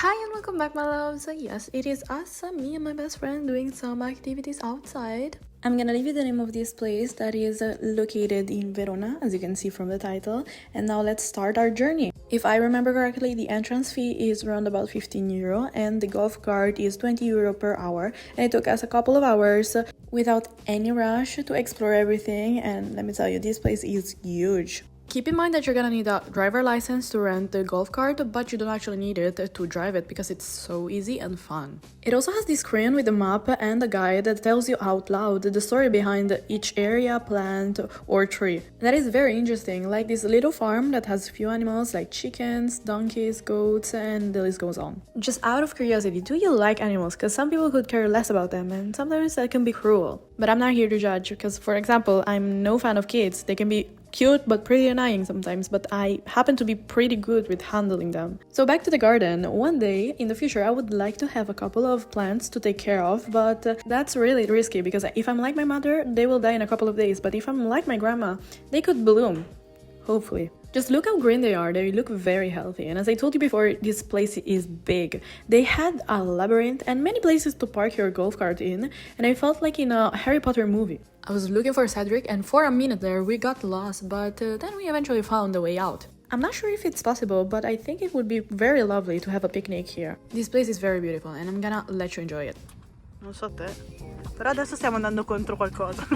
Hi and welcome back, my loves. Yes, it is us, me and my best friend, doing some activities outside. I'm gonna leave you the name of this place that is located in Verona, as you can see from the title. And now let's start our journey. If I remember correctly, the entrance fee is around about 15 euro and the golf cart is 20 euro per hour. And it took us a couple of hours without any rush to explore everything. And let me tell you, this place is huge. Keep in mind that you're gonna need a driver license to rent the golf cart, but you don't actually need it to drive it because it's so easy and fun. It also has this screen with a map and a guide that tells you out loud the story behind each area, plant, or tree. That is very interesting, like this little farm that has few animals like chickens, donkeys, goats, and the list goes on. Just out of curiosity, do you like animals? Because some people could care less about them, and sometimes that can be cruel. But I'm not here to judge, because for example, I'm no fan of kids. They can be cute but pretty annoying sometimes, but I happen to be pretty good with handling them. So back to the garden. One day in the future I would like to have a couple of plants to take care of, but that's really risky because if I'm like my mother, they will die in a couple of days, but if I'm like my grandma, they could bloom. Hopefully. Just look how green they are, they look very healthy. And as I told you before, this place is big. They had a labyrinth and many places to park your golf cart in, and I felt like in a Harry Potter movie. I was looking for Cedric and for a minute there we got lost, but then we eventually found a way out. I'm not sure if it's possible, but I think it would be very lovely to have a picnic here. This place is very beautiful and I'm gonna let you enjoy it. Non so te, però adesso stiamo andando contro qualcosa.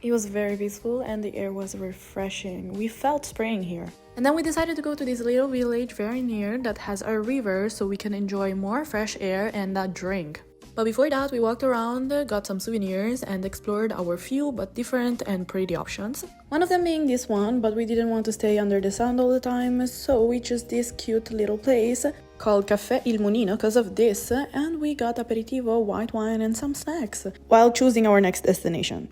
It was very peaceful and the air was refreshing. We felt spring here. And then we decided to go to this little village very near that has a river so we can enjoy more fresh air and a drink. But before that, we walked around, got some souvenirs, and explored our few but different and pretty options. One of them being this one, but we didn't want to stay under the sun all the time, so we chose this cute little place called Caffè Il Munino because of this, and we got aperitivo, white wine, and some snacks while choosing our next destination.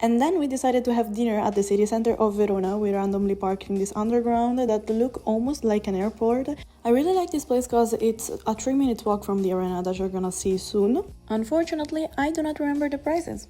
And then we decided to have dinner at the city center of Verona. We randomly parked in this underground that look almost like an airport. I really like this place because it's a 3-minute walk from the arena that you're gonna see soon. Unfortunately, I do not remember the prices.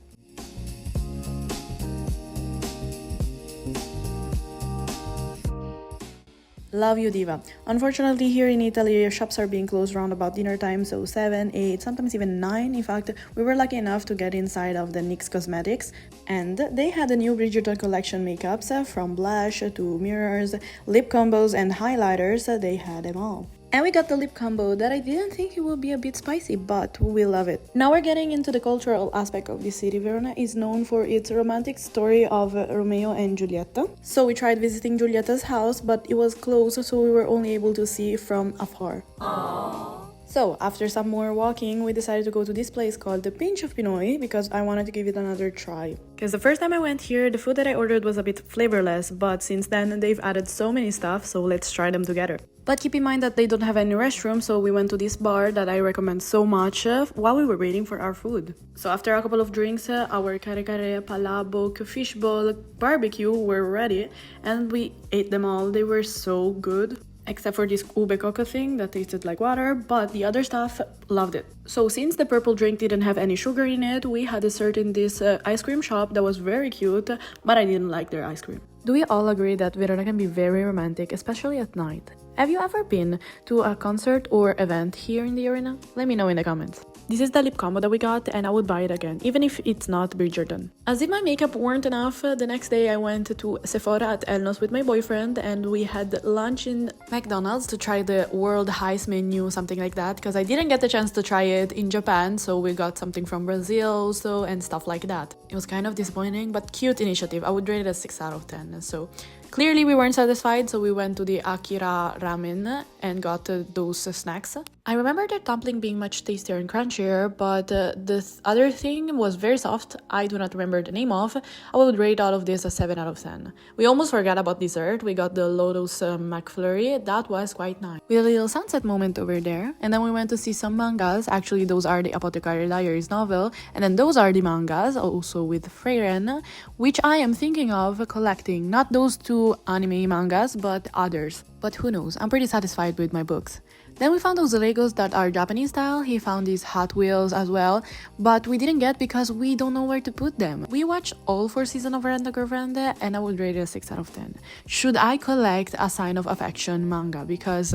Love you, diva. Unfortunately, here in Italy, shops are being closed around about dinner time, so 7, 8, sometimes even 9. In fact, we were lucky enough to get inside of the NYX Cosmetics, and they had a new Bridgerton collection makeups, from blush to mirrors, lip combos and highlighters. They had them all. And we got the lip combo that I didn't think it would be a bit spicy, but we love it. Now we're getting into the cultural aspect of this city. Verona is known for its romantic story of Romeo and Giulietta. So we tried visiting Giulietta's house, but it was closed, so we were only able to see from afar. Aww. So, after some more walking, we decided to go to this place called the Pinch of Pinoy because I wanted to give it another try. Because the first time I went here, the food that I ordered was a bit flavorless, but since then they've added so many stuff, so let's try them together. But keep in mind that they don't have any restroom, so we went to this bar that I recommend so much while we were waiting for our food. So after a couple of drinks, our kare-kare, palabok, fishball, barbecue were ready, and we ate them all. They were so good. Except for this ube coco thing that tasted like water, but the other stuff, loved it. So since the purple drink didn't have any sugar in it, we had dessert in this ice cream shop that was very cute, but I didn't like their ice cream. Do we all agree that Verona can be very romantic, especially at night? Have you ever been to a concert or event here in the arena? Let me know in the comments. This is the lip combo that we got and I would buy it again, even if it's not Bridgerton. As if my makeup weren't enough, the next day I went to Sephora at Elnos with my boyfriend and we had lunch in McDonald's to try the World Heist menu, something like that, because I didn't get the chance to try it in Japan, so we got something from Brazil also and stuff like that. It was kind of disappointing, but cute initiative. I would rate it a 6 out of 10. So clearly we weren't satisfied, so we went to the Akira Ramen and got those snacks. I remember the dumpling being much tastier and crunchier, but other thing was very soft. I do not remember the name of. I would rate all of this a 7 out of 10. We almost forgot about dessert. We got the Lotus McFlurry. That was quite nice. We had a little sunset moment over there, and then we went to see some mangas. Actually, those are the Apothecary Diaries novel, and then those are the mangas, also with Freyren, which I am thinking of collecting. Not those two anime mangas, but others. But who knows, I'm pretty satisfied with my books. Then we found those Legos that are Japanese style. He found these Hot Wheels as well, but we didn't get because we don't know where to put them. We watched all 4 seasons of Rent a Girlfriend and I would rate it a 6 out of 10. Should I collect a Sign of Affection manga? Because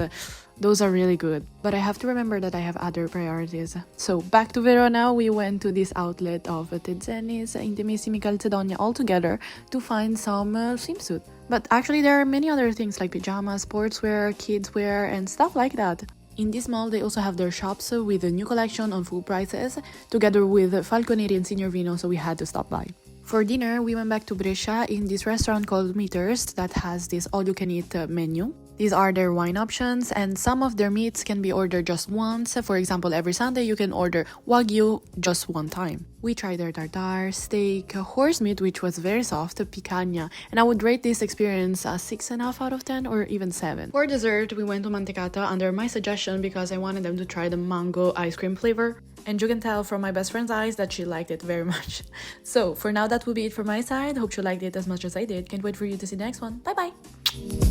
those are really good. But I have to remember that I have other priorities. So back to Verona, we went to this outlet of Tezzenis, Intimissimi Calzedonia all together to find some swimsuit. But actually there are many other things like pajamas, sportswear, kidswear and stuff like that. In this mall, they also have their shops with a new collection on full prices, together with Falconeri and Signor Vino, so we had to stop by. For dinner, we went back to Brescia in this restaurant called Meters that has this all-you-can-eat menu. These are their wine options, and some of their meats can be ordered just once. For example, every Sunday you can order Wagyu just one time. We tried their tartare, steak, horse meat, which was very soft, picanha, and I would rate this experience a 6.5 out of 10 or even 7. For dessert, we went to Mantecata under my suggestion because I wanted them to try the mango ice cream flavor. And you can tell from my best friend's eyes that she liked it very much. So, for now, that will be it from my side. Hope you liked it as much as I did. Can't wait for you to see the next one. Bye bye!